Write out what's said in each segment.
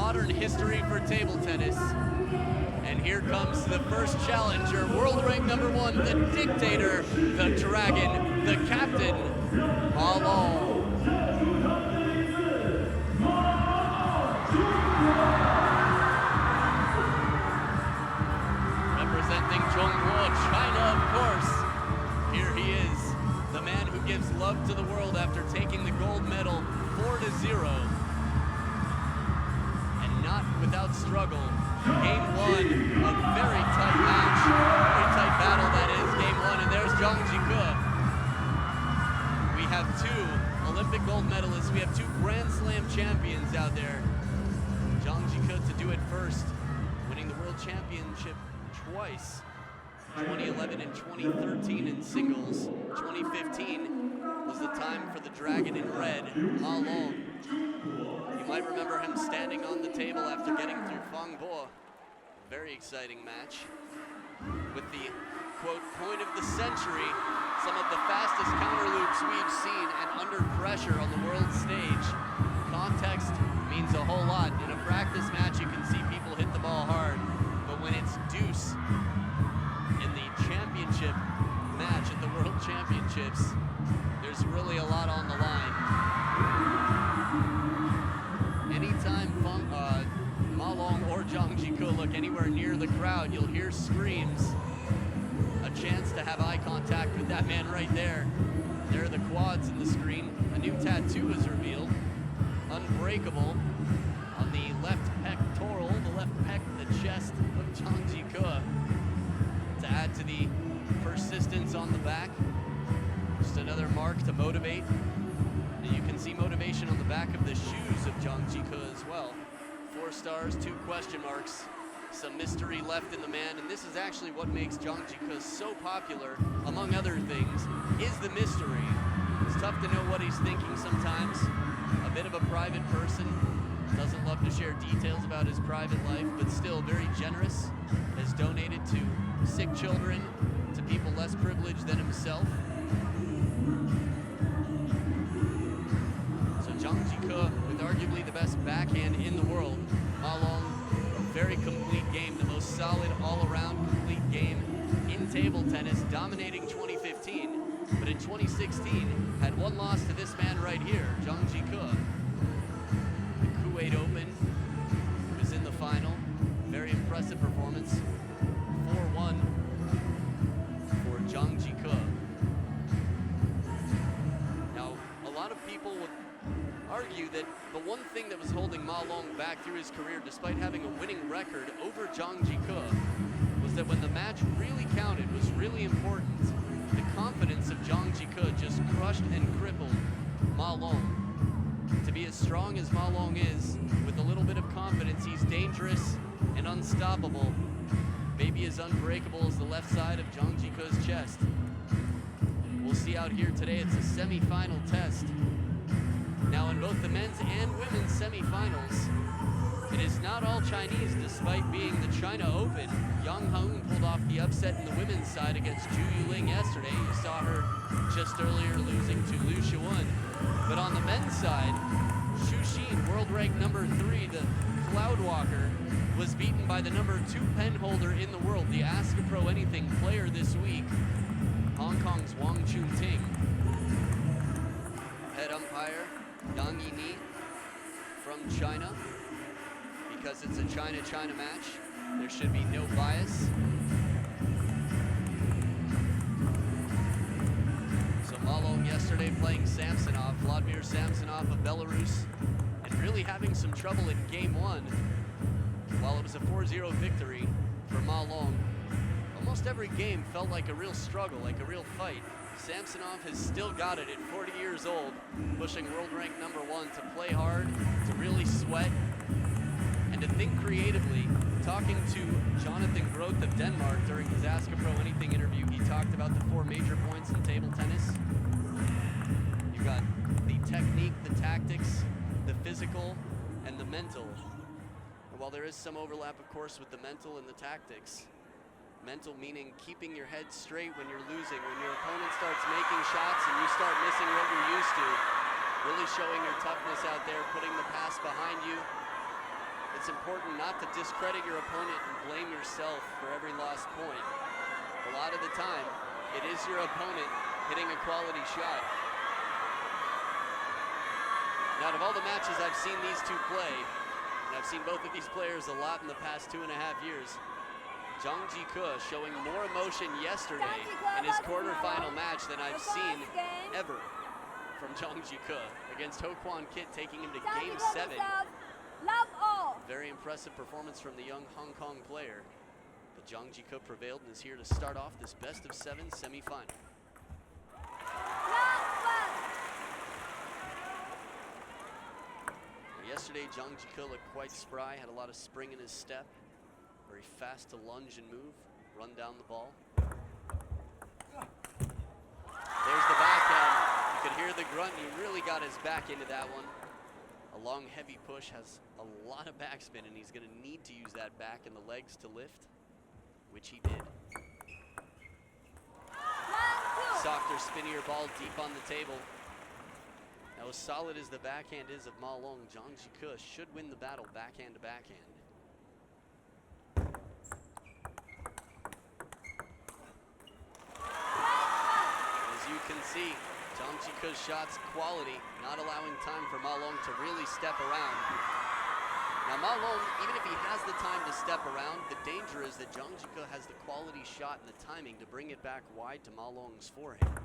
modern history for table tennis. And here comes the first challenger, world rank number 1, the dictator, the dragon, the captain, Ma Long. Representing Zhongguo, China, of course. Here he is, the man who gives love to the world after taking the gold medal 4-0. And not without struggle. Game 1, a very tight match, very tight battle that is, game 1, and there's Zhang Jike. We have 2 Olympic gold medalists, we have 2 Grand Slam champions out there. Zhang Jike to do it first, winning the World Championship twice, 2011 and 2013 in singles. 2015 was the time for the dragon in red, Ma Long. You might remember him standing on the table after getting through Fang Bo. Very exciting match. With the, quote, point of the century, some of the fastest counter loops we've seen and under pressure on the world stage. Context means a whole lot. In a practice match, you can see people hit the ball hard, but when it's deuce in the championship match at the World Championships, there's really a lot on the line. Anytime Ma Long or Zhang Jike look anywhere near the crowd, you'll hear screams. A chance to have eye contact with that man right there. There are the quads in the screen. A new tattoo is revealed. Unbreakable on the left pectoral, the left pec, the chest of Zhang Jike. To add to the persistence on the back. Just another mark to motivate. And you can see motivation on the back of the shoes of Zhang Jike as well. 4 stars, 2 question marks, some mystery left in the man, and this is actually what makes Zhang Jike so popular, among other things, is the mystery. It's tough to know what he's thinking sometimes. A bit of a private person, doesn't love to share details about his private life, but still very generous, has donated to sick children, to people less privileged than himself. So Zhang Jike, with arguably the best backhand in the world. Ma Long, a very complete game, the most solid all-around complete game in table tennis, dominating 2015. But in 2016, had 1 loss to this man right here, Zhang Jike. The Kuwait Open, he was in the final. Very impressive performance. 4-1 for Zhang Jike. Now, a lot of people would argue that the one thing that was holding Ma Long back through his career, despite having a winning record over Zhang Jike, was that when the match really counted, was really important, the confidence of Zhang Jike just crushed and crippled Ma Long. To be as strong as Ma Long is, with a little bit of confidence, he's dangerous and unstoppable. Maybe as unbreakable as the left side of Zhang Jike's chest. We'll see out here today, it's a semi-final test. Now in both the men's and women's semi-finals, it is not all Chinese, despite being the China Open. Yang Haun pulled off the upset in the women's side against Zhu Yuling yesterday. You saw her just earlier losing to Liu Shiwen. But on the men's side, Xu Xin, world rank number 3, the Cloud Walker, was beaten by the number 2 pen holder in the world, the Ask a Pro Anything player this week, Hong Kong's Wang Chunting. Head umpire, Yang Yini from China. Because it's a China-China match, there should be no bias. So Ma Long yesterday playing Samsonov, Vladimir Samsonov of Belarus, and really having some trouble in game 1. While it was a 4-0 victory for Ma Long, almost every game felt like a real struggle, like a real fight. Samsonov has still got it at 40 years old, pushing world rank number 1 to play hard, to really sweat, and to think creatively. Talking to Jonathan Groth of Denmark during his Ask a Pro Anything interview, he talked about the 4 major points in table tennis. You've got the technique, the tactics, the physical, and the mental. And while there is some overlap, of course, with the mental and the tactics, mental meaning keeping your head straight when you're losing, when your opponent starts making shots and you start missing what you're used to, really showing your toughness out there, putting the pass behind you. it's important not to discredit your opponent and blame yourself for every lost point. A lot of the time, it is your opponent hitting a quality shot. Now, out of all the matches I've seen these two play, and I've seen both of these players a lot in the past 2.5 years, Zhang Jike showing more emotion yesterday in his quarterfinal match than I've seen ever from Zhang Jike against Ho Kwon Kit, taking him to Game 7. Very impressive performance from the young Hong Kong player. But Zhang Jike prevailed and is here to start off this best-of-7 semifinal. Yesterday, Zhang Jike looked quite spry, had a lot of spring in his step. Very fast to lunge and move, run down the ball. There's the backhand. You could hear the grunt, and he really got his back into that one. A long, heavy push has a lot of backspin, and he's going to need to use that back and the legs to lift, which he did. Softer, spinnier ball deep on the table. Now, as solid as the backhand is of Ma Long, Zhang Jike should win the battle backhand to backhand. As you can see, Zhang Jike's shots quality, not allowing time for Ma Long to really step around. Now, Ma Long, even if he has the time to step around, the danger is that Zhang Jike has the quality shot and the timing to bring it back wide to Ma Long's forehand.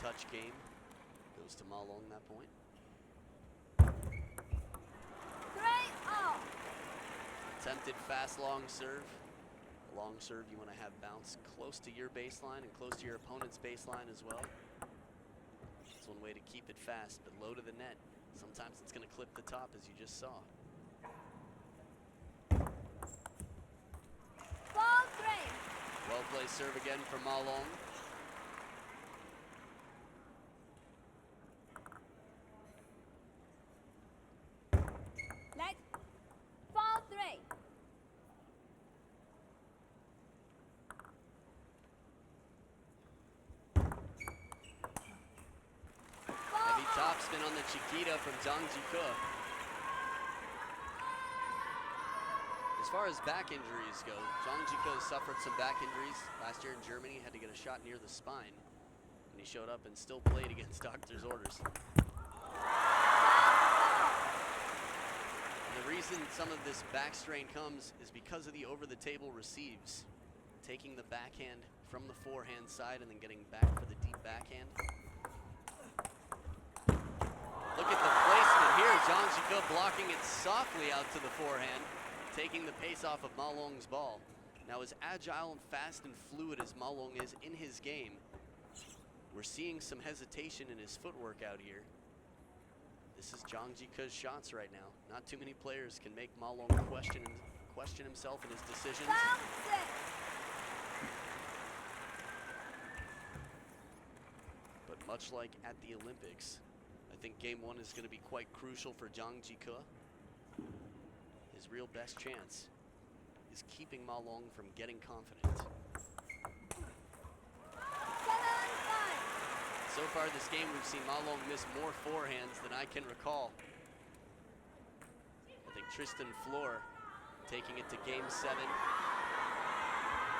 Touch game goes to Ma Long that point. Attempted fast long serve. A long serve you want to have bounce close to your baseline and close to your opponent's baseline as well. That's one way to keep it fast, but low to the net. Sometimes it's going to clip the top, as you just saw. Well placed serve again from Ma Long. Heavy topspin on the Chiquita from Zhang Jike. As far as back injuries go, Zhang Jike suffered some back injuries. Last year in Germany, had to get a shot near the spine. And he showed up and still played against doctor's orders. And the reason some of this back strain comes is because of the over-the-table receives. Taking the backhand from the forehand side and then getting back for the deep backhand. Look at the placement here. Zhang Jike blocking it softly out to the forehand, taking the pace off of Ma Long's ball. Now, as agile and fast and fluid as Ma Long is in his game, we're seeing some hesitation in his footwork out here. This is Zhang Jike's shots right now. Not too many players can make Ma Long question himself and his decisions. But much like at the Olympics, I think game 1 is going to be quite crucial for Zhang Jike. His real best chance is keeping Ma Long from getting confident. So far this game, we've seen Ma Long miss more forehands than I can recall. I think Tristan Flor taking it to Game 7.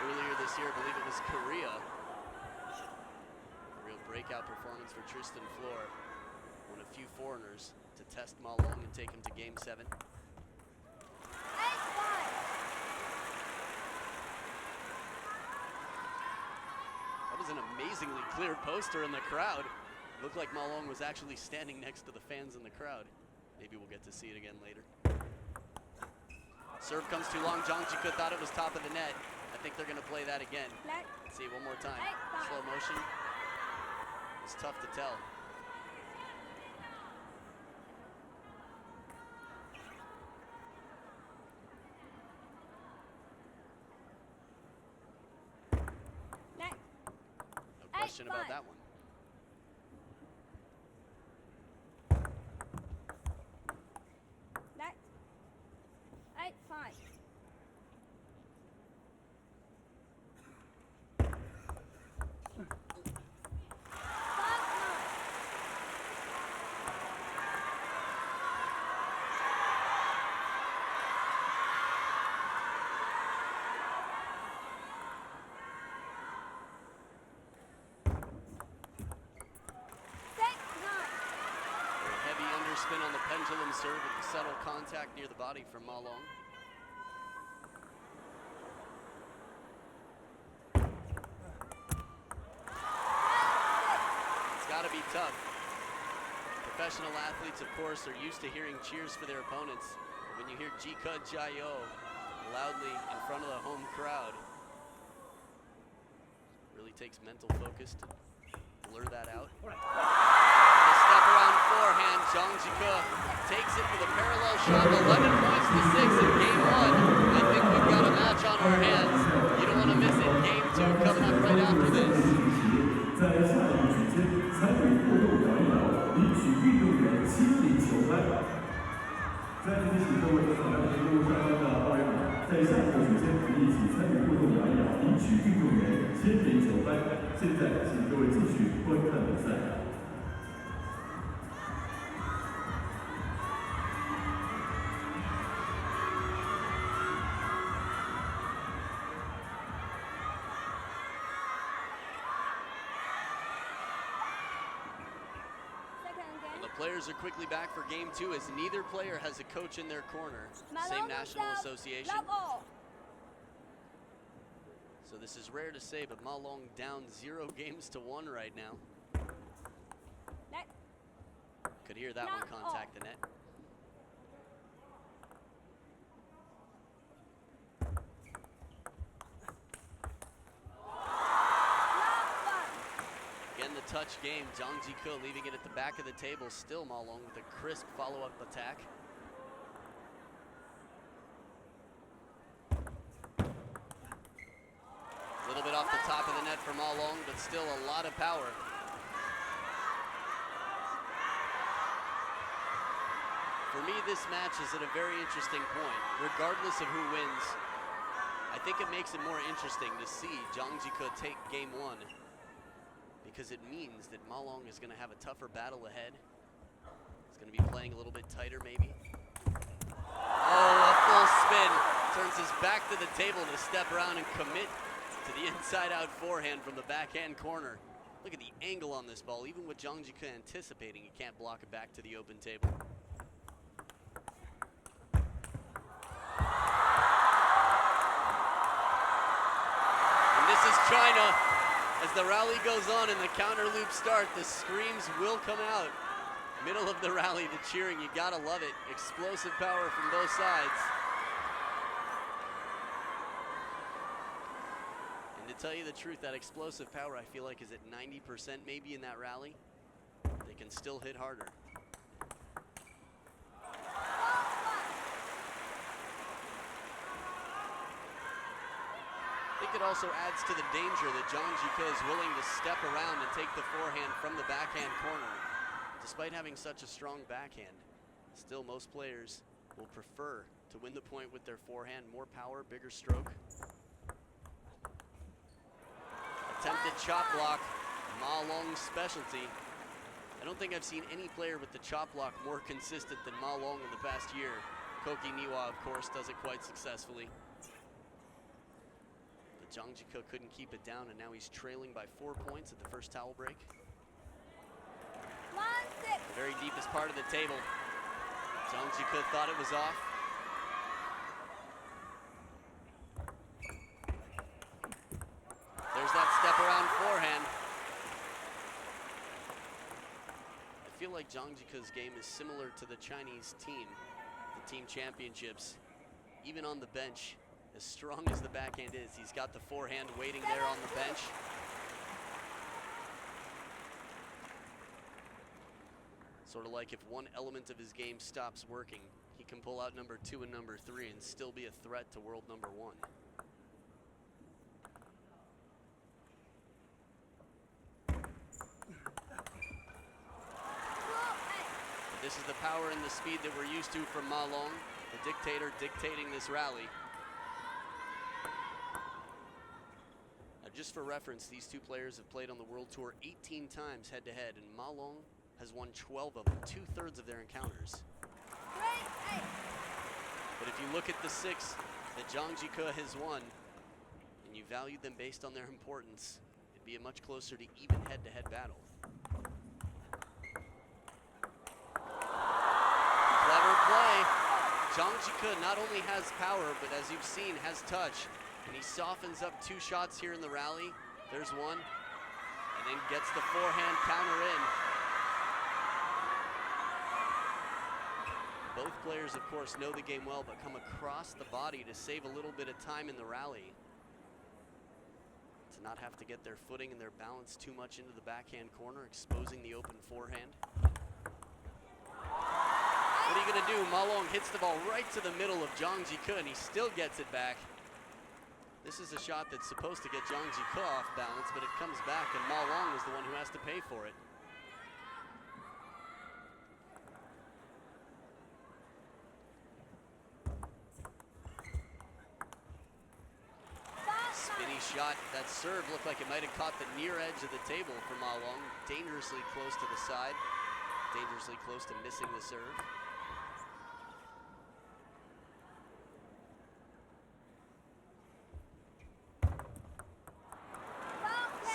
Earlier this year, I believe it was Korea. A real breakout performance for Tristan Flor. One of few foreigners to test Ma Long and take him to Game 7. That was an amazingly clear poster in the crowd. Looked like Ma Long was actually standing next to the fans in the crowd. Maybe we'll get to see it again later. Serve comes too long. Zhang Jike thought it was top of the net. I think they're going to play that again. Let's see, one more time. Slow motion. It's tough to tell. Question about that one. Next. 8-5. Backspin on the pendulum serve with the subtle contact near the body from Ma Long. It's got to be tough. Professional athletes, of course, are used to hearing cheers for their opponents. But when you hear Jike loudly in front of the home crowd, really takes mental focus to blur that out. The step around forehand, Zhang takes it with a parallel shot, 11 points to 6 in game 1. I think we've got a match on our hands. You don't want to miss it. Game 2 coming up right after this. 在下一局间参与互动摇一摇，领取运动员亲临球拍。再次提醒各位扫描屏幕上方的二维码，在下一个局间可以一起参与互动摇一摇，领取运动员亲临球拍。现在，请各位继续观看比赛。 Players are quickly back for game 2 as neither player has a coach in their corner. Same national association. So this is rare to say, but Ma Long down 0 games to 1 right now. Could hear that one contact the net. Touch game, Zhang leaving it at the back of the table. Still Ma Long with a crisp follow-up attack. A little bit off the top of the net for Ma Long, but still a lot of power. For me, this match is at a very interesting point. Regardless of who wins, I think it makes it more interesting to see Zhang take game 1. Because it means that Ma Long is going to have a tougher battle ahead. He's going to be playing a little bit tighter, maybe. Oh, a full spin. Turns his back to the table to step around and commit to the inside-out forehand from the backhand corner. Look at the angle on this ball. Even with Zhang anticipating, he can't block it back to the open table. And this is China. As the rally goes on and the counter loop start, the screams will come out. Middle of the rally, the cheering, you gotta love it. Explosive power from both sides. And to tell you the truth, that explosive power I feel like is at 90% maybe in that rally. They can still hit harder. I think it also adds to the danger that Zhang is willing to step around and take the forehand from the backhand corner. Despite having such a strong backhand, still most players will prefer to win the point with their forehand. More power, bigger stroke. Attempted chop block, Ma Long's specialty. I don't think I've seen any player with the chop block more consistent than Ma Long in the past year. Koki Niwa, of course, does it quite successfully. Zhang couldn't keep it down, and now he's trailing by 4 points at the first towel break. The very deepest part of the table. Zhang thought it was off. There's that step around forehand. I feel like Zhang game is similar to the Chinese team, the team championships. Even on the bench, as strong as the backhand is, he's got the forehand waiting there on the bench. Sort of like if one element of his game stops working, he can pull out number 2 and number 3 and still be a threat to world number 1. This is the power and the speed that we're used to from Ma Long, the dictator dictating this rally. Just for reference, these two players have played on the World Tour 18 times head-to-head, and Ma Long has won 12 of them, 2/3 of their encounters. But if you look at the 6 that Zhang has won, and you value them based on their importance, it'd be a much closer to even head-to-head battle. Jike not only has power, but as you've seen, has touch. And he softens up 2 shots here in the rally. There's one. And then gets the forehand counter in. Both players, of course, know the game well, but come across the body to save a little bit of time in the rally. To not have to get their footing and their balance too much into the backhand corner, exposing the open forehand. What are you gonna do? Ma Long hits the ball right to the middle of Zhang Jike, and he still gets it back. This is a shot that's supposed to get Zhang Jike off balance, but it comes back, and Ma Long is the one who has to pay for it. Spinny shot. That serve looked like it might have caught the near edge of the table for Ma Long. Dangerously close to the side. Dangerously close to missing the serve.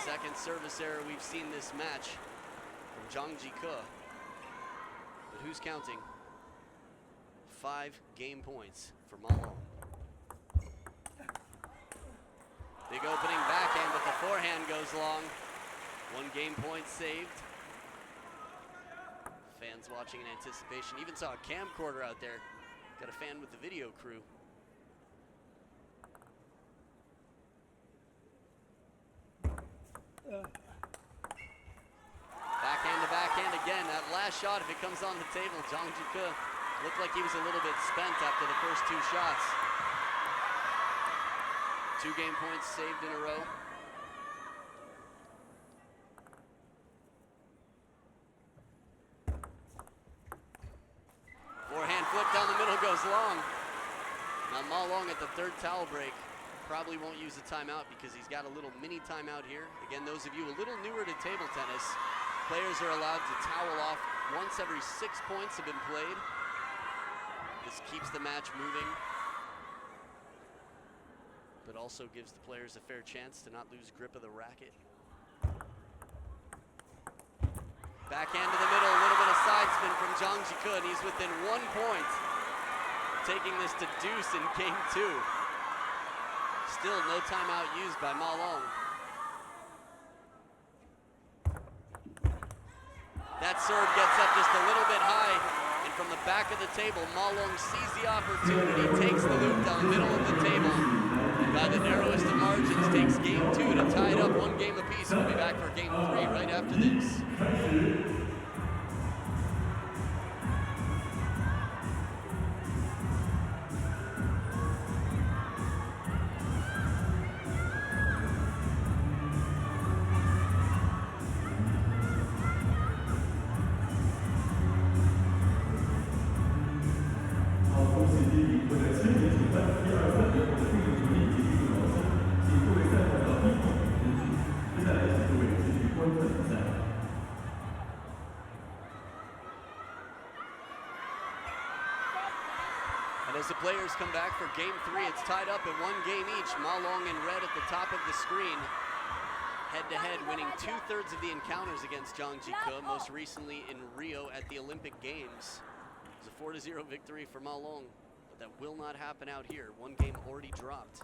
Second service error we've seen this match from Zhang Jike. But who's counting? 5 game points for Ma Long. Big opening backhand, but the forehand goes long. 1 game point saved. Fans watching in anticipation. Even saw a camcorder out there. Got a fan with the video crew. Backhand to backhand again. That last shot, if it comes on the table, Zhang Jike looked like he was a little bit spent after the first 2 shots. 2 game points saved in a row. Forehand flip down the middle goes long. Now Ma Long at the 3rd towel break probably won't use a timeout because he's got a little mini timeout here. Again, those of you a little newer to table tennis, players are allowed to towel off once every 6 points have been played. This keeps the match moving, but also gives the players a fair chance to not lose grip of the racket. Backhand to the middle, a little bit of side spin from Zhang Jike, and he's within 1 point, taking this to deuce in game 2. Still no timeout used by Ma Long. That serve gets up just a little bit high, and from the back of the table, Ma Long sees the opportunity, takes the loop down the middle of the table, and by the narrowest of margins, takes game 2 to tie it up 1 game apiece. We'll be back for game 3 right after this. And as the players come back for game 3, it's tied up at 1 game each. Ma Long in red at the top of the screen. Head-to-head, winning 2/3 of the encounters against Zhang Jike, most recently in Rio at the Olympic Games. It was a 4-0 victory for Ma Long, but that will not happen out here. 1 game already dropped.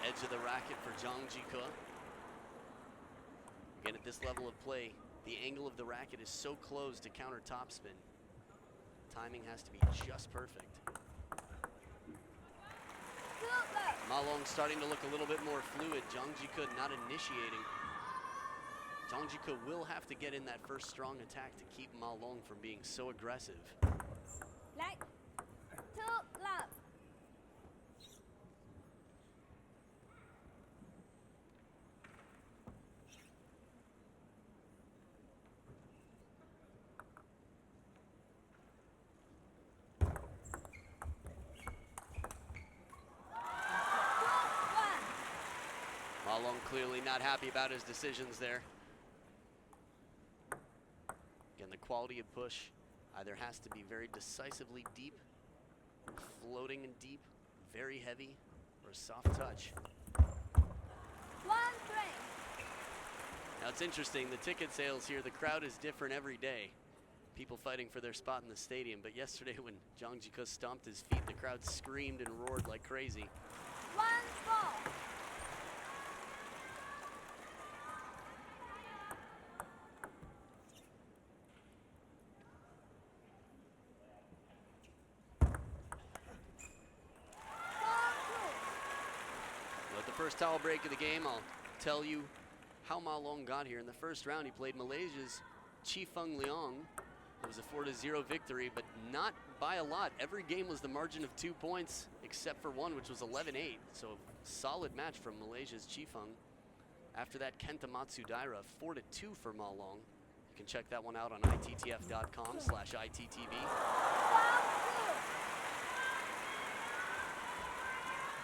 Edge of the racket for Zhang Jike. Again, at this level of play, the angle of the racket is so close to counter topspin. Timing has to be just perfect. Ma Long starting to look a little bit more fluid. Zhang Jike not initiating. Zhang Jike will have to get in that first strong attack to keep Ma Long from being so aggressive. Like 2 love. Ma Long clearly not happy about his decisions there. Again, the quality of push either has to be very decisively deep, floating and deep, very heavy, or a soft touch. 1-3. Now it's interesting, the ticket sales here, the crowd is different every day. people fighting for their spot in the stadium. But yesterday when Zhang Jike stomped his feet, the crowd screamed and roared like crazy. 1-4. At the first towel break of the game, I'll tell you how Ma Long got here. In the first round, he played Malaysia's Chifeng Leong. It was a 4-0 victory, but not by a lot. Every game was the margin of 2 points, except for one, which was 11-8. So a solid match from Malaysia's Chifeng. After that, Kenta Matsudaira, 4-2 for Ma Long. You can check that one out on ittf.com/ittv.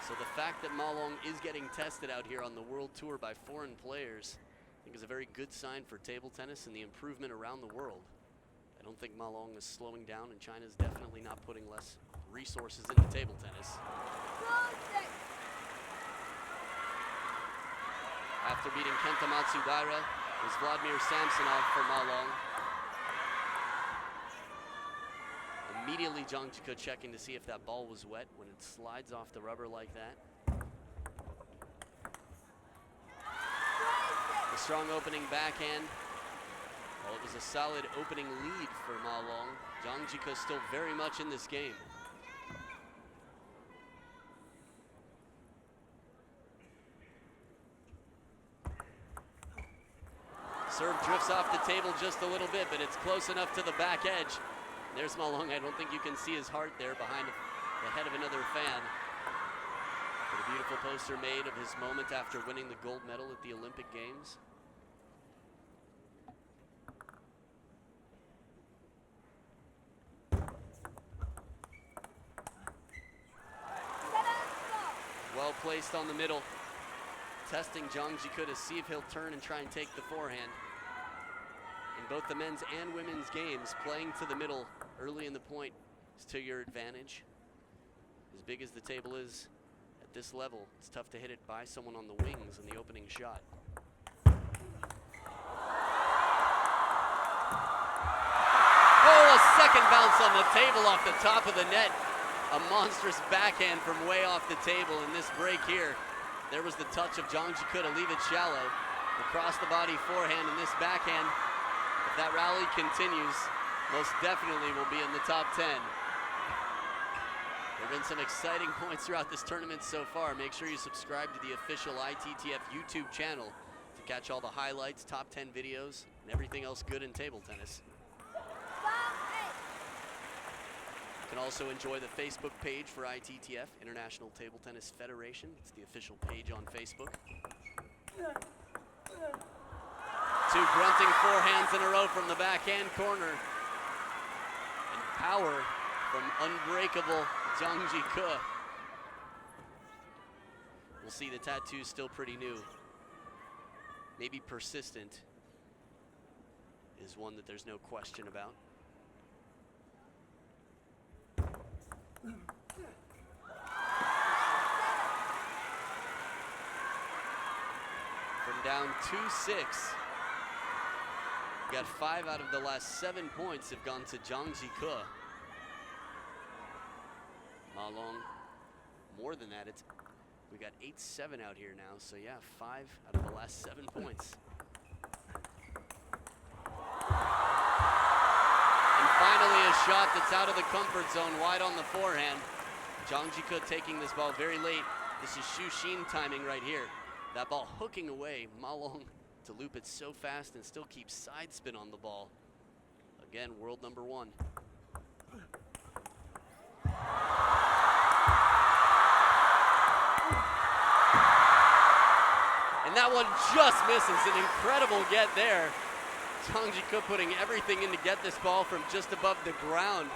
So the fact that Ma Long is getting tested out here on the World Tour by foreign players, I think is a very good sign for table tennis and the improvement around the world. I don't think Ma Long is slowing down, and China's definitely not putting less resources into table tennis. After beating Kenta Matsudaira, it was Vladimir Samsonov for Ma Long. Immediately, Zhang Jike checking to see if that ball was wet when it slides off the rubber like that. A strong opening backhand. Well, it was a solid opening lead for Ma Long. Zhang Jike still very much in this game. Serve drifts off the table just a little bit, but it's close enough to the back edge. There's Ma Long. I don't think you can see his heart there behind the head of another fan. But a beautiful poster made of his moment after winning the gold medal at the Olympic Games. Well placed on the middle. Testing Zhang Jike to see if he'll turn and try and take the forehand. In both the men's and women's games, playing to the middle early in the point is to your advantage. As big as the table is at this level, it's tough to hit it by someone on the wings in the opening shot. Oh, a second bounce on the table off the top of the net. A monstrous backhand from way off the table in this break here. There was the touch of Zhang Jike to leave it shallow. Across the body forehand, and this backhand, if that rally continues, most definitely will be in the top 10. There have been some exciting points throughout this tournament so far. Make sure you subscribe to the official ITTF YouTube channel to catch all the highlights, top 10 videos, and everything else good in table tennis. You can also enjoy the Facebook page for ITTF, International Table Tennis Federation. It's the official page on Facebook. Two grunting forehands in a row from the backhand corner. And power from unbreakable Zhang Jike. We'll see the tattoo's still pretty new. Maybe persistent is one that there's no question about. From down 2-6. Got 5 out of the last 7 points have gone to Zhang Jike. Ma Long, more than that. We got 8-7 out here now, so yeah, 5 out of the last 7 points. And finally a shot that's out of the comfort zone, wide on the forehand. Zhang Jike taking this ball very late. This is Xu Xin timing right here. That ball hooking away, Ma Long to loop it so fast and still keep side spin on the ball. Again, world number 1. And that one just misses. An incredible get there. Zhang Jike putting everything in to get this ball from just above the ground.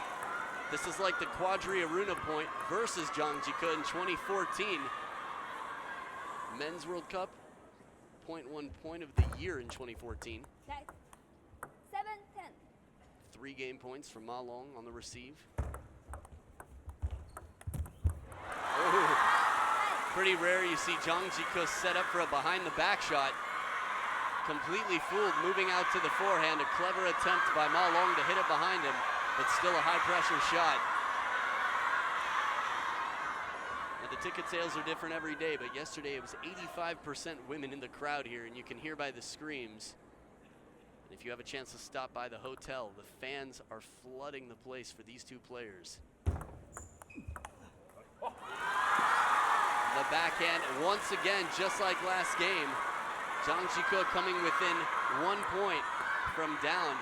This is like the Quadri Aruna point versus Zhang Jike in 2014. Men's World Cup, 0.1 point of the year in 2014. 7-10. 3 game points from Ma Long on the receive. Oh, pretty rare you see Zhang Jike set up for a behind the back shot. completely fooled, moving out to the forehand. A clever attempt by Ma Long to hit it behind him, but still a high-pressure shot. Now, the ticket sales are different every day, but yesterday it was 85% women in the crowd here, and you can hear by the screams. And if you have a chance to stop by the hotel, the fans are flooding the place for these two players. The backhand, once again, just like last game. Zhang coming within 1 point from down.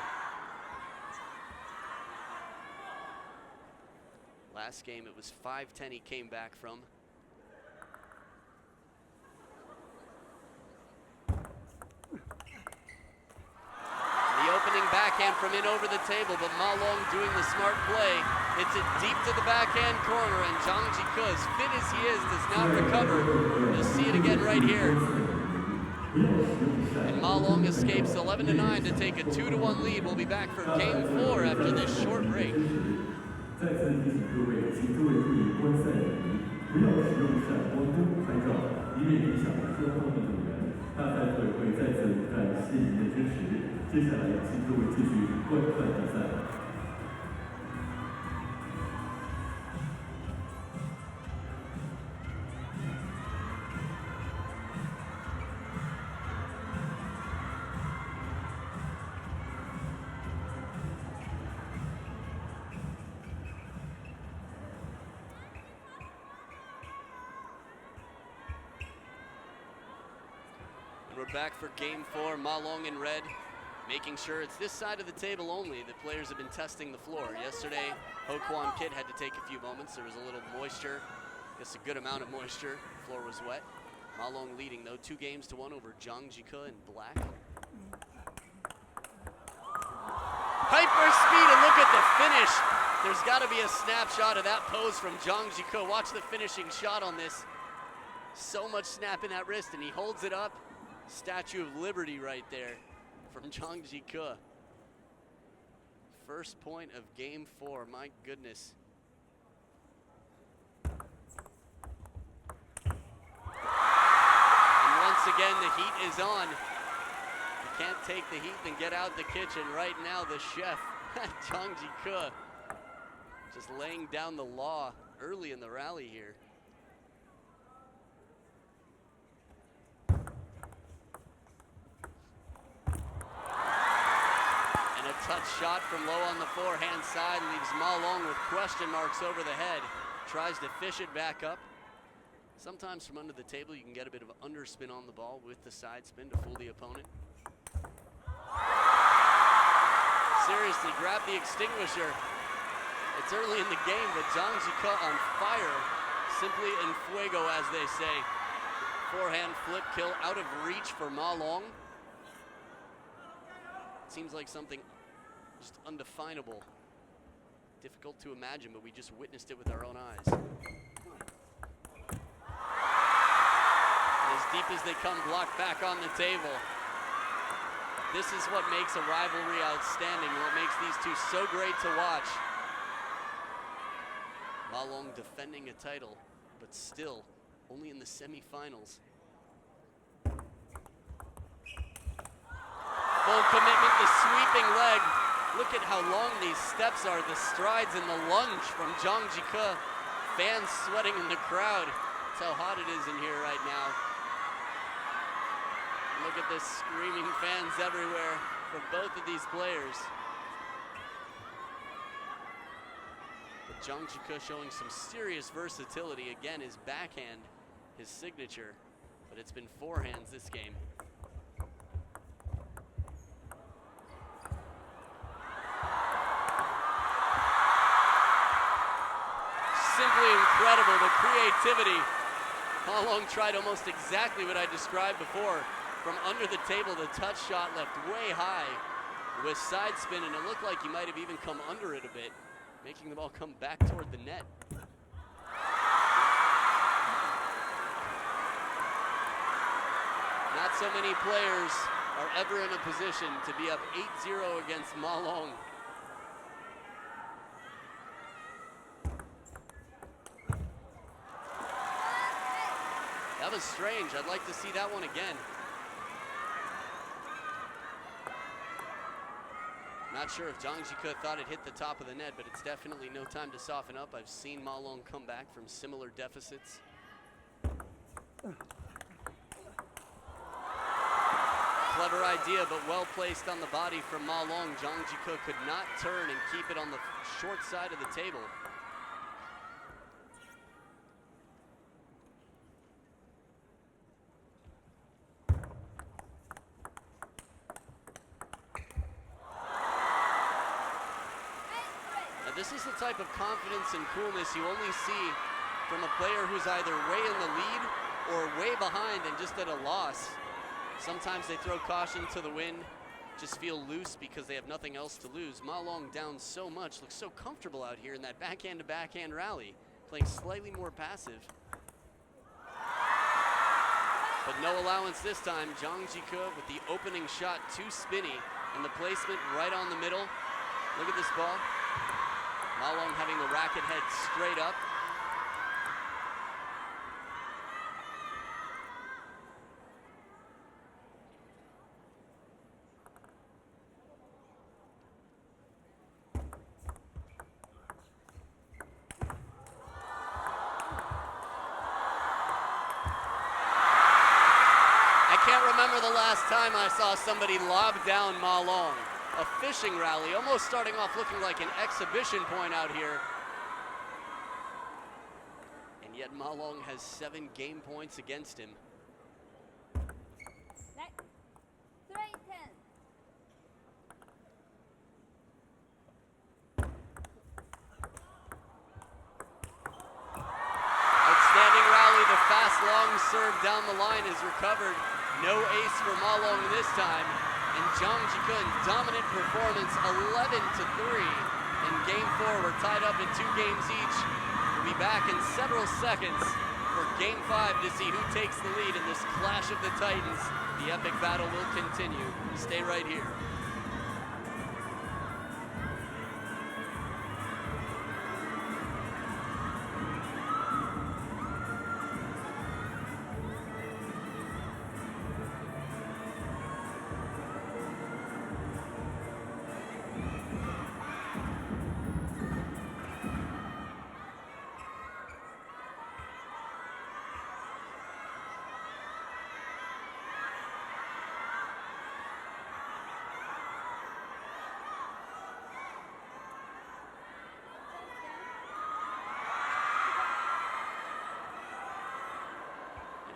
Last game, it was 5-10 he came back from. The opening backhand from in over the table, but Ma Long doing the smart play. Hits it deep to the backhand corner, and Zhang Jike, as fit as he is, does not recover. You'll see it again right here. And Ma Long escapes 11-9 to take a 2-1 lead. We'll be back for game 4 after this short break. 再次提醒各位，请各位注意观赛礼仪，不要使用闪光灯拍照，以免影响双方运动员。大赛队会再次感谢您的支持。接下来，请各位继续观看比赛。 We're back for game 4. Ma Long in red, making sure it's this side of the table only. The players have been testing the floor. Yesterday, Ho Kwon Kit had to take a few moments. There was a little moisture, I guess a good amount of moisture. The floor was wet. Ma Long leading though, 2-1 over Zhang Jike in black. Hyper speed, and look at the finish. There's got to be a snapshot of that pose from Zhang Jike. Watch the finishing shot on this. So much snap in that wrist, and he holds it up. Statue of Liberty right there from Zhang Jike. First point of game 4, my goodness. And once again, the heat is on. You can't take the heat, then get out the kitchen. Right now, the chef, Zhang Jike, just laying down the law early in the rally here. Touch shot from low on the forehand side leaves Ma Long with question marks over the head. Tries to fish it back up. Sometimes from under the table you can get a bit of underspin on the ball with the side spin to fool the opponent. Seriously, grab the extinguisher. It's early in the game, but Zhang Jike on fire. Simply en fuego, as they say. Forehand flip kill out of reach for Ma Long. Seems like something just undefinable. Difficult to imagine, but we just witnessed it with our own eyes. And as deep as they come, blocked back on the table. This is what makes a rivalry outstanding, what makes these two so great to watch. Ma Long defending a title, but still only in the semifinals. Full commitment, the sweeping leg. Look at how long these steps are, the strides and the lunge from Zhang Jike. Fans sweating in the crowd. That's how hot it is in here right now. Look at the screaming fans everywhere for both of these players. But Zhang Jike showing some serious versatility. Again, his backhand, his signature, but it's been forehands this game. Simply incredible, the creativity. Ma Long tried almost exactly what I described before. From under the table, the touch shot left way high with side spin, and it looked like he might have even come under it a bit, making the ball come back toward the net. Not so many players are ever in a position to be up 8-0 against Ma Long. That was strange. I'd like to see that one again. Not sure if Zhang thought it hit the top of the net, but it's definitely no time to soften up. I've seen Ma Long come back from similar deficits. Clever idea, but well placed on the body from Ma Long. Zhang could not turn and keep it on the short side of the table. This is the type of confidence and coolness you only see from a player who's either way in the lead or way behind and just at a loss. Sometimes they throw caution to the wind, just feel loose because they have nothing else to lose. Ma Long down so much, looks so comfortable out here in that backhand to backhand rally, playing slightly more passive. But no allowance this time. Zhang with the opening shot too spinny and the placement right on the middle. Look at this ball. Ma Long having the racket head straight up. I can't remember the last time I saw somebody lob down Ma Long. A fishing rally, almost starting off looking like an exhibition point out here. And yet Ma Long has 7 game points against him. Next. 3-10. Outstanding rally, the fast long serve down the line is recovered. No ace for Ma Long this time. And Zhang in dominant performance, 11-3 in game 4. We're tied up in 2 games each. We'll be back in several seconds for game 5 to see who takes the lead in this clash of the Titans. The epic battle will continue. Stay right here.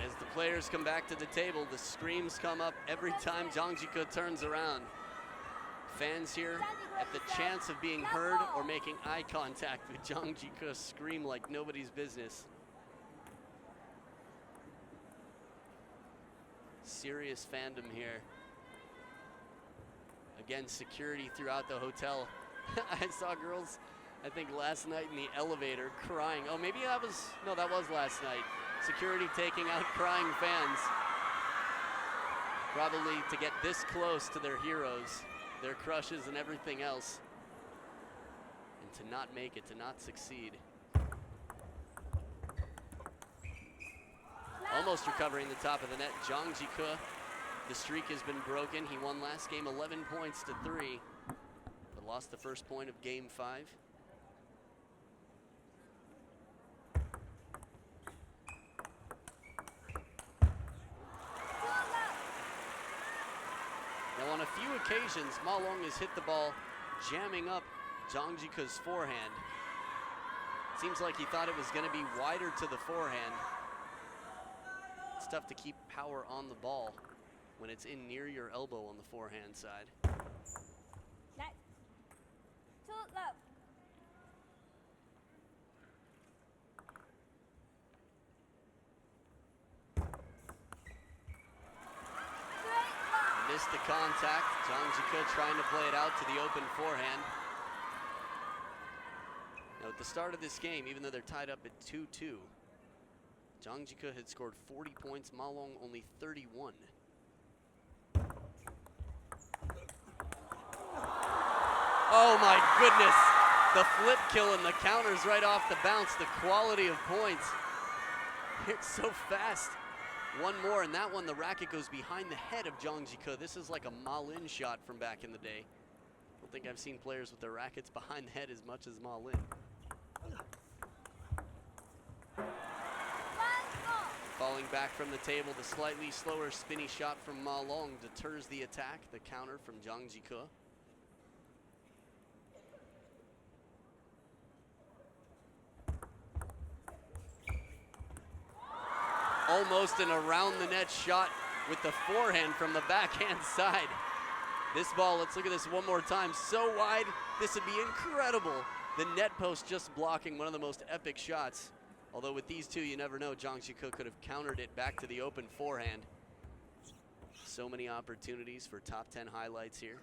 As the players come back to the table, the screams come up every time Zhang turns around. Fans here, at the chance of being heard or making eye contact with Zhang scream like nobody's business. Serious fandom here. Again, security throughout the hotel. I saw girls, I think last night in the elevator crying. Oh, maybe that was last night. Security taking out crying fans. Probably to get this close to their heroes, their crushes and everything else. And to not make it, to not succeed. Almost recovering the top of the net, Zhang Jike. The streak has been broken. He won last game 11 points to 3, but lost the first point of game 5. Now on a few occasions, Ma Long has hit the ball jamming up Zhang Jike's forehand. Seems like he thought it was going to be wider to the forehand. It's tough to keep power on the ball when it's in near your elbow on the forehand side. Next. 2-love. Missed the contact. Zhang Jike trying to play it out to the open forehand. Now at the start of this game, even though they're tied up at 2-2, Zhang Jike had scored 40 points, Ma Long only 31. Oh my goodness! The flip kill and the counters right off the bounce, the quality of points. It's so fast. One more, and that one, the racket goes behind the head of Zhang Jike. This is like a Ma Lin shot from back in the day. don't think I've seen players with their rackets behind the head as much as Ma Lin. Falling back from the table, the slightly slower spinny shot from Ma Long deters the attack, the counter from Zhang Jike. Almost an around the net shot with the forehand from the backhand side. This ball, let's look at this one more time, so wide, this would be incredible. The net post just blocking one of the most epic shots. Although with these two, you never know, Zhang Jike could have countered it back to the open forehand. So many opportunities for top 10 highlights here.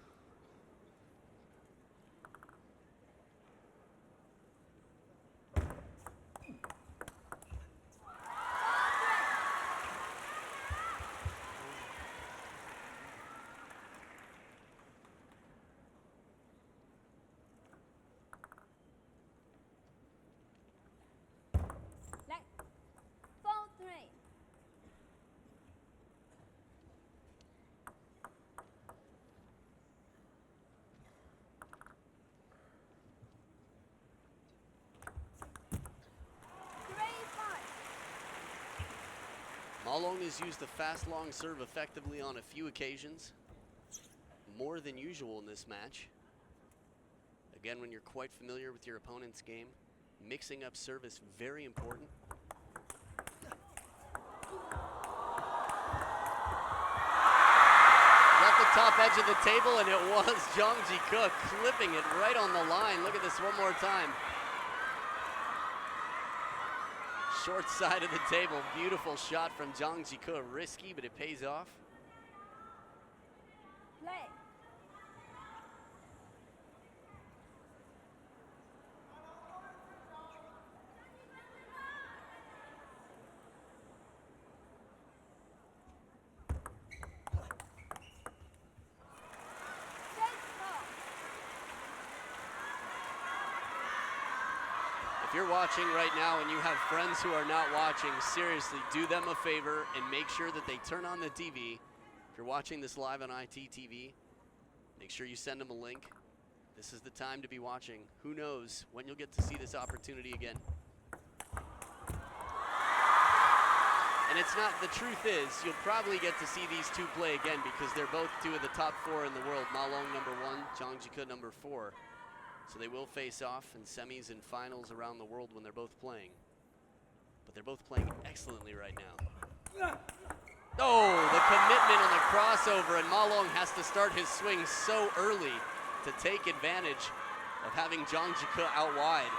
Ma Long has used the fast long serve effectively on a few occasions, more than usual in this match. Again, when you're quite familiar with your opponent's game, mixing up service very important. Got the top edge of the table, and it was Zhang Jike clipping it right on the line. Look at this one more time. Short side of the table, beautiful shot from Zhang Jike. Risky, but it pays off. Play. If you're watching right now and you have friends who are not watching, seriously, do them a favor and make sure that they turn on the TV. If you're watching this live on ITTV, make sure you send them a link. This is the time to be watching. Who knows when you'll get to see this opportunity again. And it's not, the truth is, you'll probably get to see these two play again because they're both two of the top 4 in the world. Ma Long #1, Zhang Jike #4. So they will face off in semis and finals around the world when they're both playing. But they're both playing excellently right now. Oh, the commitment on the crossover, and Ma Long has to start his swing so early to take advantage of having Zhang Jike out wide.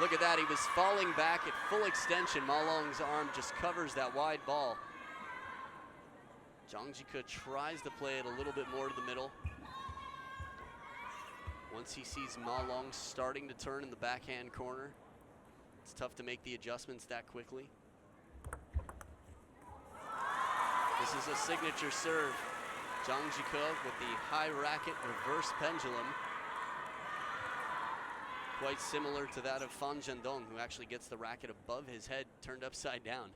Look at that, he was falling back at full extension. Ma Long's arm just covers that wide ball. Zhang Jike tries to play it a little bit more to the middle. Once he sees Ma Long starting to turn in the backhand corner, it's tough to make the adjustments that quickly. This is a signature serve. Zhang Jike with the high racket reverse pendulum. Quite similar to that of Fan Zhendong, who actually gets the racket above his head, turned upside down.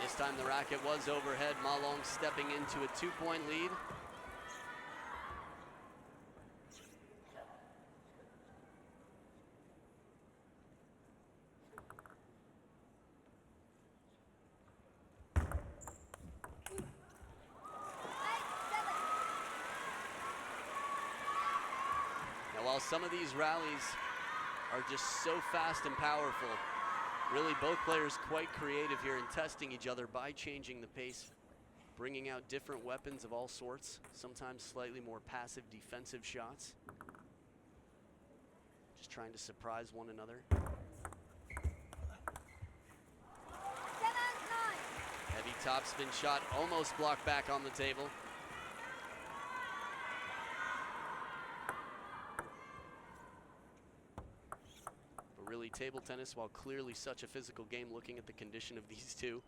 This time the racket was overhead. Ma Long stepping into a 2-point lead. Now, while some of these rallies are just so fast and powerful, really, both players quite creative here in testing each other by changing the pace, bringing out different weapons of all sorts, sometimes slightly more passive defensive shots. Just trying to surprise one another. 7-9. Heavy topspin shot, almost blocked back on the table. Really, table tennis, while clearly such a physical game, looking at the condition of these two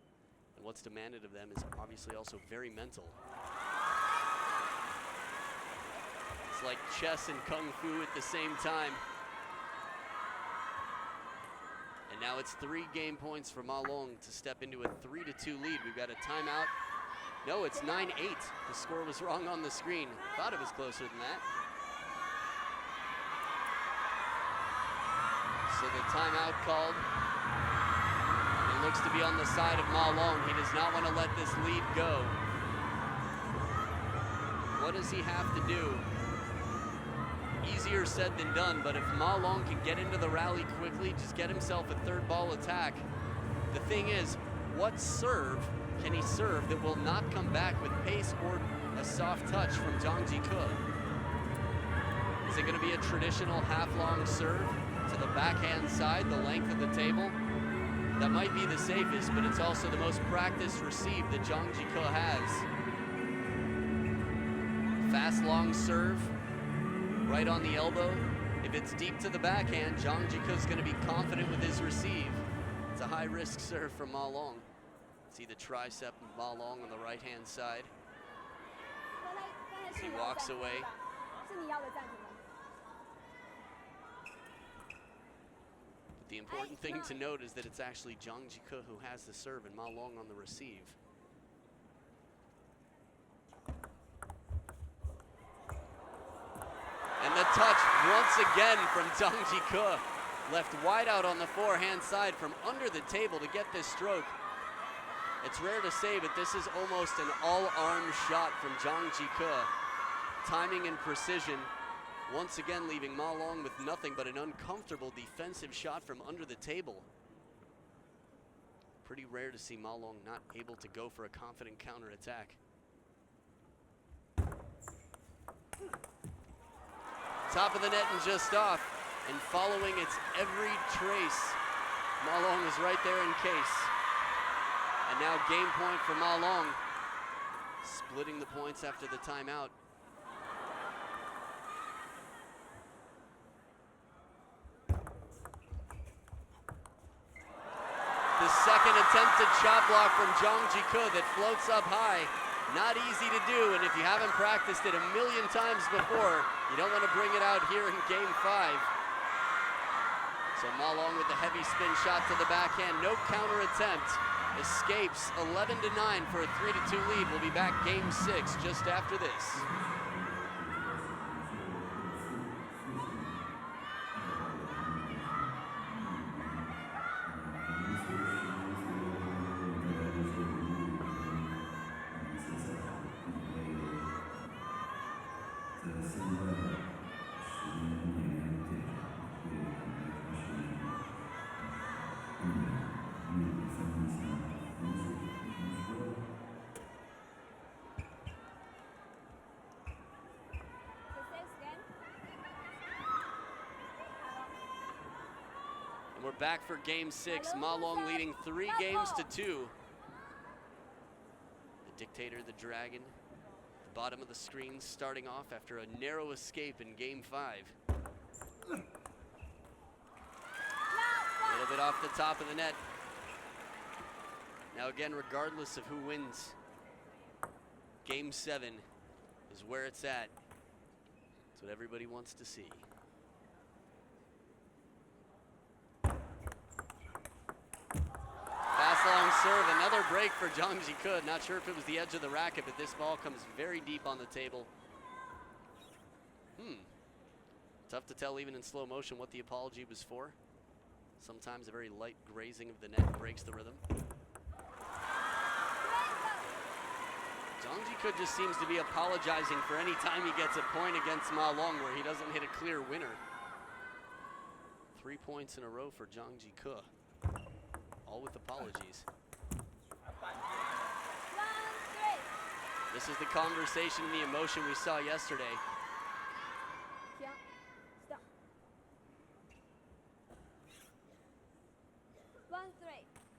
and what's demanded of them, is obviously also very mental. It's like chess and kung fu at the same time. And now it's 3 game points for Ma Long to step into a 3-2 lead. We've got a timeout No, it's 9-8. The score was wrong on the screen. Thought it was closer than that. So the timeout called. It looks to be on the side of Ma Long. He does not want to let this lead go. What does he have to do? Easier said than done, but if Ma Long can get into the rally quickly, just get himself a third ball attack. The thing is, what serve can he serve that will not come back with pace or a soft touch from Zhang Jike? Is it going to be a traditional half-long serve to the backhand side, the length of the table? That might be the safest, but it's also the most practiced receive that Zhang Jike has. Fast, long serve, right on the elbow. If it's deep to the backhand, Zhang Jike is going to be confident with his receive. It's a high-risk serve from Ma Long. See the tricep of Ma Long on the right-hand side as he walks away. But the important thing to note is that it's actually Zhang Jike who has the serve and Ma Long on the receive. And the touch once again from Zhang Jike. Left wide out on the forehand side from under the table to get this stroke. It's rare to say, but this is almost an all-arm shot from Zhang Jike. Timing and precision, once again leaving Ma Long with nothing but an uncomfortable defensive shot from under the table. Pretty rare to see Ma Long not able to go for a confident counterattack. Top of the net and just off. And following its every trace, Ma Long is right there in case. And now game point for Ma Long, splitting the points after the timeout. The second attempted shot block from Zhang Jike that floats up high. Not easy to do, and if you haven't practiced it a million times before, you don't want to bring it out here in game 5. So Ma Long with the heavy spin shot to the backhand, no counter attempt. Escapes 11-9 for a 3-2 lead. We'll be back game 6 just after this. We're back for game 6. Ma Long leading 3 games to 2. The Dictator, the Dragon, the bottom of the screen starting off after a narrow escape in game 5. A little bit off the top of the net. Now again, regardless of who wins, game 7 is where it's at. That's what everybody wants to see. Fast long serve, another break for Zhang Jike. Not sure if it was the edge of the racket, but this ball comes very deep on the table. Tough to tell even in slow motion what the apology was for. Sometimes a very light grazing of the net breaks the rhythm. Zhang Jike just seems to be apologizing for any time he gets a point against Ma Long where he doesn't hit a clear winner. 3 points in a row for Zhang Jike. All with apologies. This is the conversation and the emotion we saw yesterday.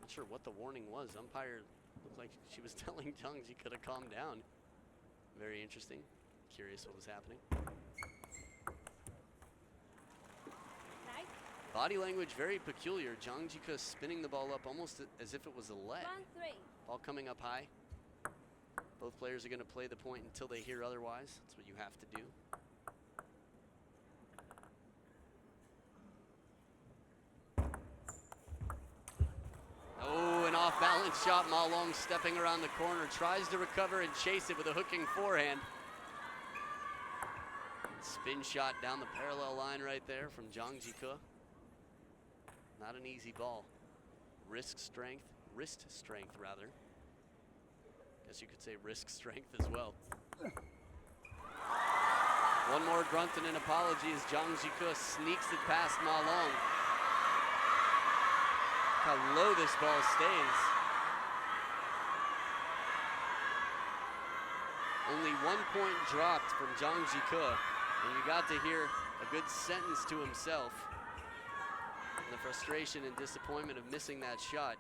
Not sure what the warning was. Umpire looked like she was telling Zhang Jike to calm down. Very interesting. Curious what was happening. Body language very peculiar. Zhang Jike spinning the ball up almost as if it was a leg. Ball coming up high. Both players are going to play the point until they hear otherwise. That's what you have to do. Oh, an off-balance shot. Ma Long stepping around the corner, tries to recover and chase it with a hooking forehand. Spin shot down the parallel line right there from Zhang Jike. Not an easy ball. Wrist strength rather. Guess you could say risk strength as well. One more grunt and an apology as Zhang Jike sneaks it past Ma Long. Look how low this ball stays. Only 1 point dropped from Zhang Jike, and you got to hear a good sentence to himself. And the frustration and disappointment of missing that shot.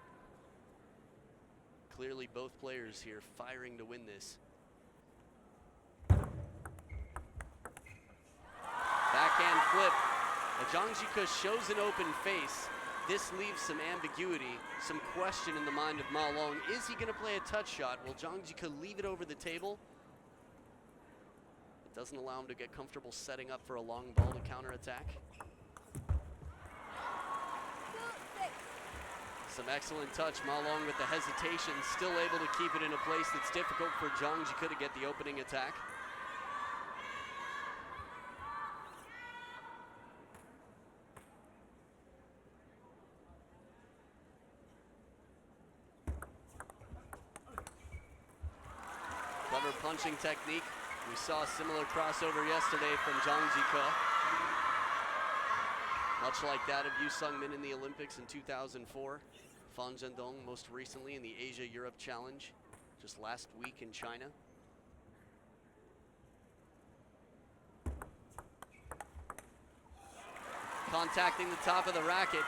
Clearly both players here firing to win this. Backhand flip. Zhang Jike shows an open face. This leaves some ambiguity, some question in the mind of Ma Long. Is he gonna play a touch shot? Will Zhang Jike leave it over the table? It doesn't allow him to get comfortable setting up for a long ball to counterattack. Some excellent touch. Ma Long with the hesitation, still able to keep it in a place that's difficult for Zhang Jike to get the opening attack. Clever punching technique. We saw a similar crossover yesterday from Zhang Jike. Much like that of Yu Sung-min in the Olympics in 2004. Fan Zhendong most recently in the Asia-Europe Challenge just last week in China. Contacting the top of the racket.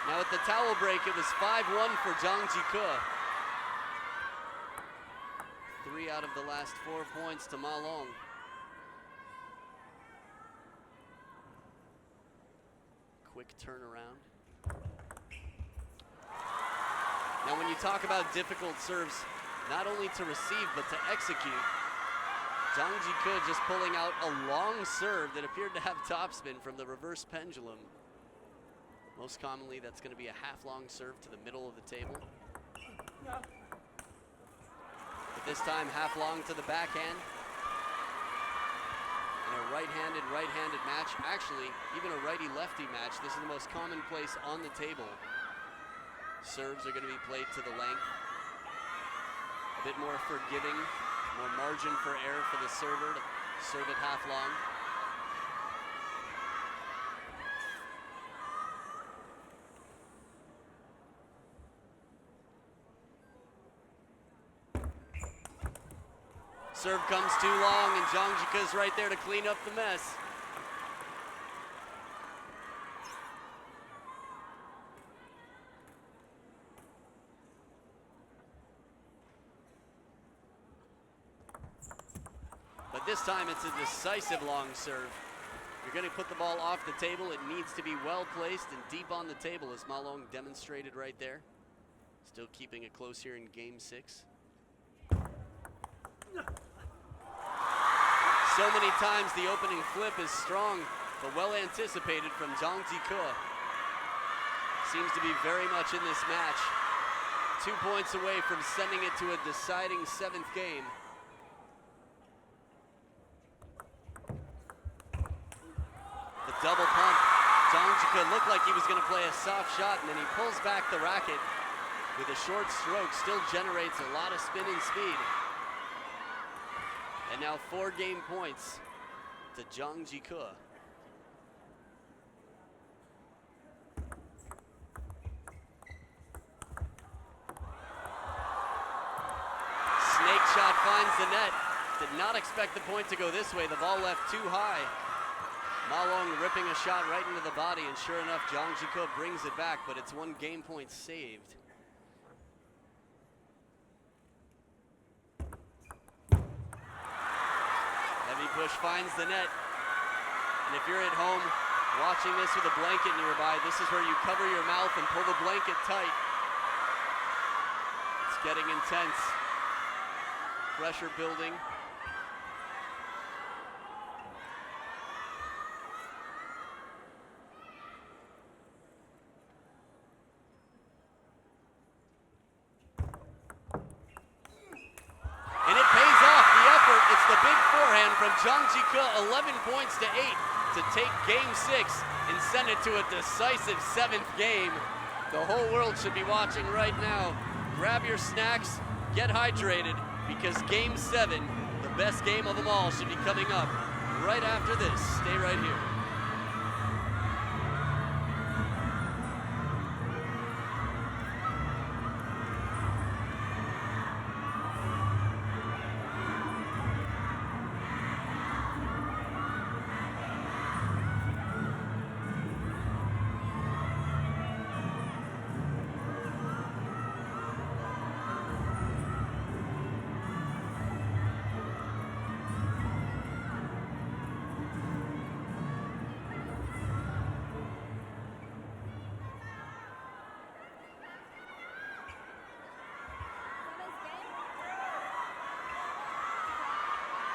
Now at the towel break, it was 5-1 for Zhang Jike. 3 out of the last 4 points to Ma Long. Quick turnaround. Now when you talk about difficult serves, not only to receive but to execute, Zhang Jike just pulling out a long serve that appeared to have topspin from the reverse pendulum. Most commonly that's going to be a half-long serve to the middle of the table. But this time half-long to the backhand. In a right-handed match, actually even a righty-lefty match, this is the most commonplace on the table. Serves are going to be played to the length. A bit more forgiving, more margin for error for the server to serve it half-long. Serve comes too long, and Zhang Jike's right there to clean up the mess. But this time it's a decisive long serve. If you're going to put the ball off the table, it needs to be well placed and deep on the table, as Ma Long demonstrated right there. Still keeping it close here in game 6. So many times the opening flip is strong, but well anticipated from Zhang Jike. Seems to be very much in this match. 2 points away from sending it to a deciding 7th game. The double pump. Zhang Jike looked like he was going to play a soft shot, and then he pulls back the racket with a short stroke. Still generates a lot of spin and speed. And now 4 game points to Zhang Jike. Snake shot finds the net. Did not expect the point to go this way. The ball left too high. Ma Long ripping a shot right into the body, and sure enough, Zhang Jike brings it back, but it's 1 game point saved. Push finds the net. And if you're at home watching this with a blanket nearby, this is where you cover your mouth and pull the blanket tight. It's getting intense. Pressure building. from Zhang 11 points to 8 to take game 6 and send it to a decisive 7th game. The whole world should be watching right now. Grab your snacks, get hydrated, because game 7, the best game of them all, should be coming up right after this. Stay right here.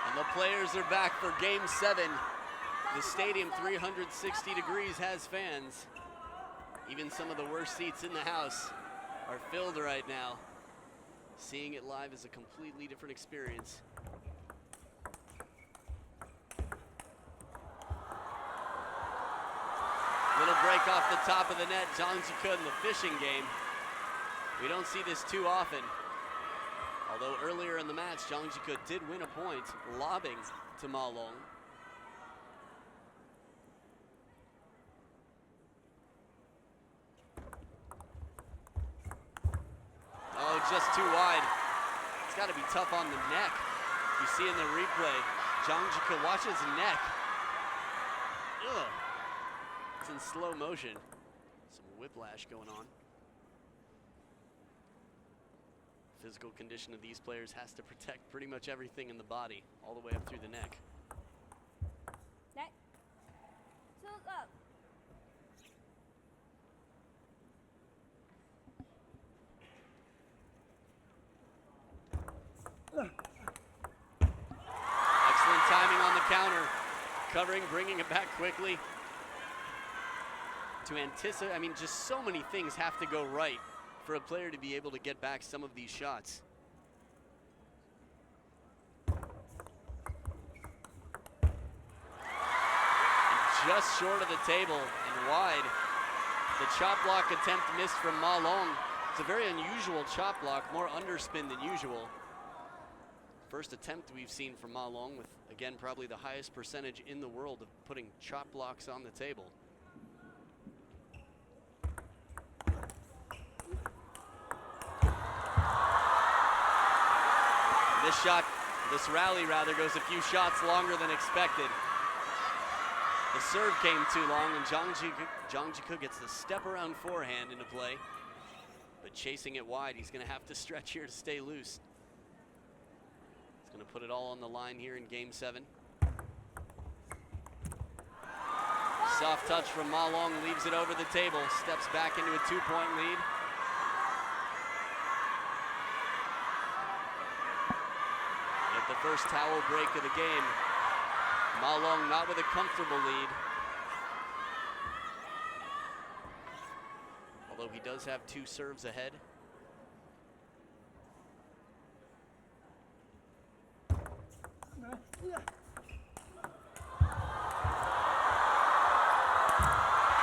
And the players are back for game 7. The stadium, 360 degrees, has fans. Even some of the worst seats in the house are filled right now. Seeing it live is a completely different experience. Little break off the top of the net. Zhang in the fishing game. We don't see this too often. Although earlier in the match, Zhang did win a point, lobbing to Ma Long. Oh, just too wide. It's got to be tough on the neck. You see in the replay, Zhang watch his neck. Ugh. It's in slow motion. Some whiplash going on. Physical condition of these players has to protect pretty much everything in the body, all the way up through the neck. Neck. 2 love. Excellent timing on the counter. Covering, bringing it back quickly. To anticipate, I mean, just so many things have to go right for a player to be able to get back some of these shots. Just short of the table and wide. The chop block attempt missed from Ma Long. It's a very unusual chop block, more underspin than usual. First attempt we've seen from Ma Long, with, again, probably the highest percentage in the world of putting chop blocks on the table. This rally goes a few shots longer than expected. The serve came too long, and Zhang Jike gets the step around forehand into play. But chasing it wide, he's going to have to stretch here to stay loose. He's going to put it all on the line here in game 7. Soft touch from Ma Long, leaves it over the table, steps back into a 2-point lead. The first towel break of the game. Ma Long not with a comfortable lead. Although he does have 2 serves ahead.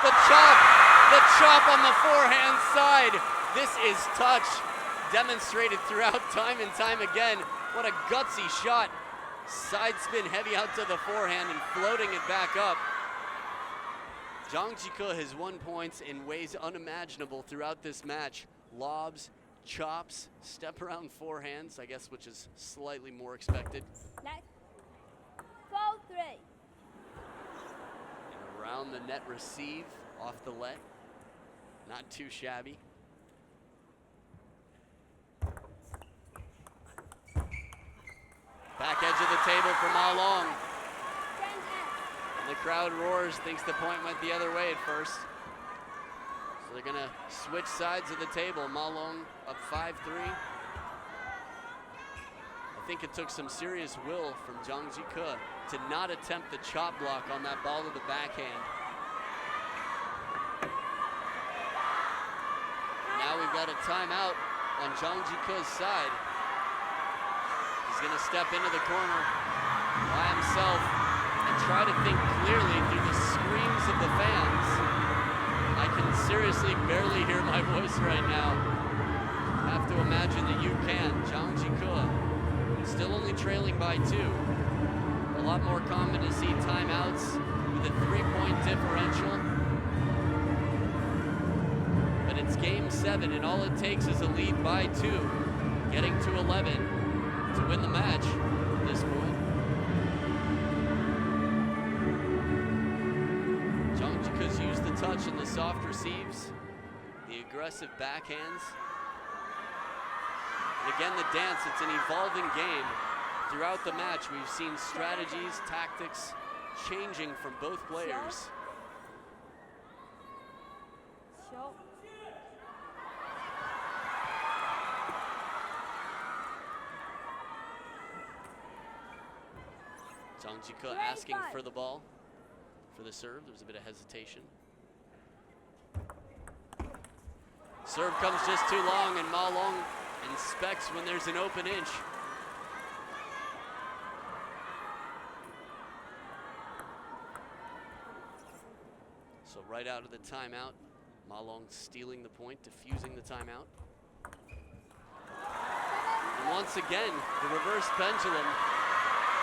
The chop on the forehand side. This is touch, demonstrated throughout time and time again. What a gutsy shot. Side spin heavy out to the forehand and floating it back up. Zhang Jike has won points in ways unimaginable throughout this match. Lobs, chops, step around forehands, I guess, which is slightly more expected. Next. 4-3. And around the net receive, off the let. Not too shabby. Back edge of the table for Ma Long. And the crowd roars, thinks the point went the other way at first. So they're gonna switch sides of the table. Ma Long up 5-3. I think it took some serious will from Zhang Jike to not attempt the chop block on that ball to the backhand. Now we've got a timeout on Zhang Jike's side. He's gonna step into the corner. by himself and try to think clearly through the screams of the fans. I can seriously barely hear my voice right now. Have to imagine that you can. Zhang Jike still only trailing by 2. A lot more common to see timeouts with a 3-point differential. But it's game 7, and all it takes is a lead by 2, getting to 11 to win the match at this point. Zhang Jike's used the touch and the soft receives, the aggressive backhands. And again, the dance, it's an evolving game. Throughout the match, we've seen strategies, tactics changing from both players. Zhang Jike asking for the ball for the serve. There was a bit of hesitation. Serve comes just too long, and Ma Long inspects when there's an open inch. So right out of the timeout, Ma Long stealing the point, defusing the timeout. And once again, the reverse pendulum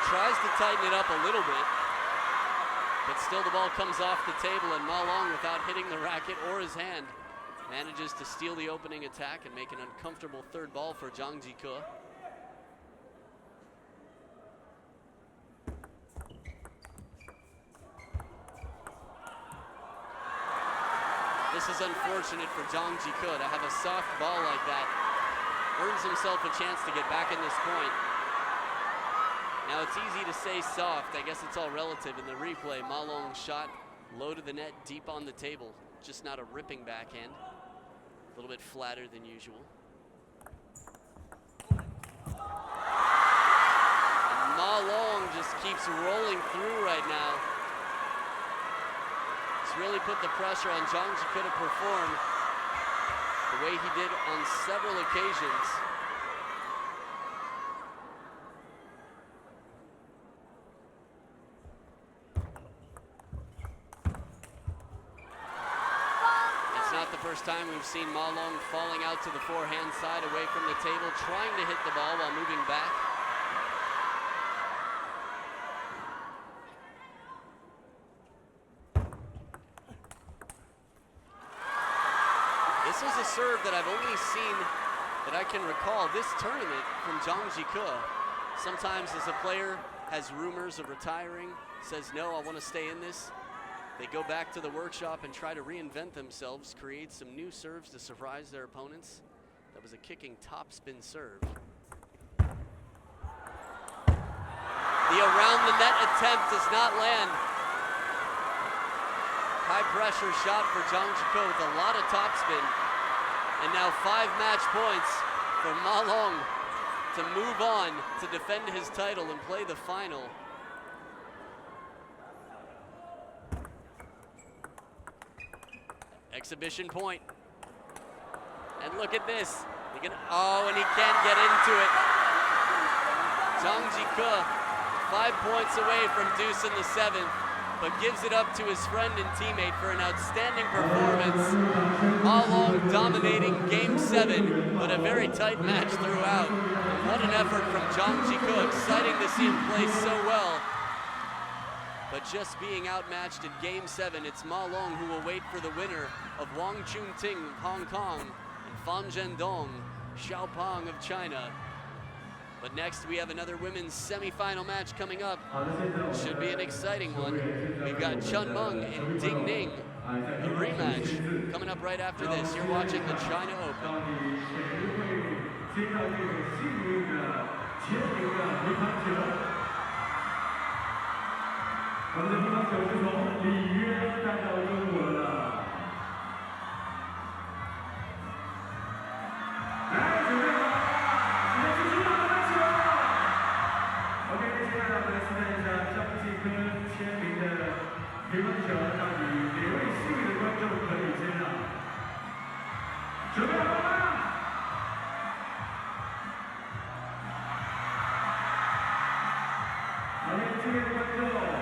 tries to tighten it up a little bit, but still the ball comes off the table, and Ma Long, without hitting the racket or his hand, manages to steal the opening attack and make an uncomfortable third ball for Zhang Jike. This is unfortunate for Zhang Jike to have a soft ball like that. Earns himself a chance to get back in this point. Now it's easy to say soft, I guess it's all relative in the replay. Ma Long shot low to the net, deep on the table, just not a ripping backhand. A little bit flatter than usual. And Ma Long just keeps rolling through right now. It's really put the pressure on Zhang Jike to perform the way he did on several occasions. First time we've seen Ma Long falling out to the forehand side away from the table, trying to hit the ball while moving back. This is a serve that I've only seen, that I can recall, this tournament from Zhang Jike. Sometimes as a player has rumors of retiring, says, no, I want to stay in this. They go back to the workshop and try to reinvent themselves, create some new serves to surprise their opponents. That was a kicking topspin serve. The around the net attempt does not land. High pressure shot for Zhang Jike with a lot of topspin. And now 5 match points for Ma Long to move on to defend his title and play the final. Exhibition point. And look at this. Oh, and he can't get into it. Zhang Jike, 5 points away from deuce in the 7th, but gives it up to his friend and teammate for an outstanding performance. Ma Long dominating game 7, but a very tight match throughout. What an effort from Zhang Jike. Exciting to see him play so well. But just being outmatched in game 7, it's Ma Long who will wait for the winner of Wang Chunting of Hong Kong and Fan Zhendong, Xiaopeng of China. But next we have another women's semifinal match coming up. Should be an exciting one. We've got Chun Meng and Ding Ning, a rematch coming up right after this. You're watching the China Open. 我们的乒乓球是从里约带到中国了。来，准备好了，我们继续打篮球。OK， 接下来我们来期待一下张继科签名的乒乓球，到底哪位幸运的观众可以签上？准备好了吗？ OK。谢观众。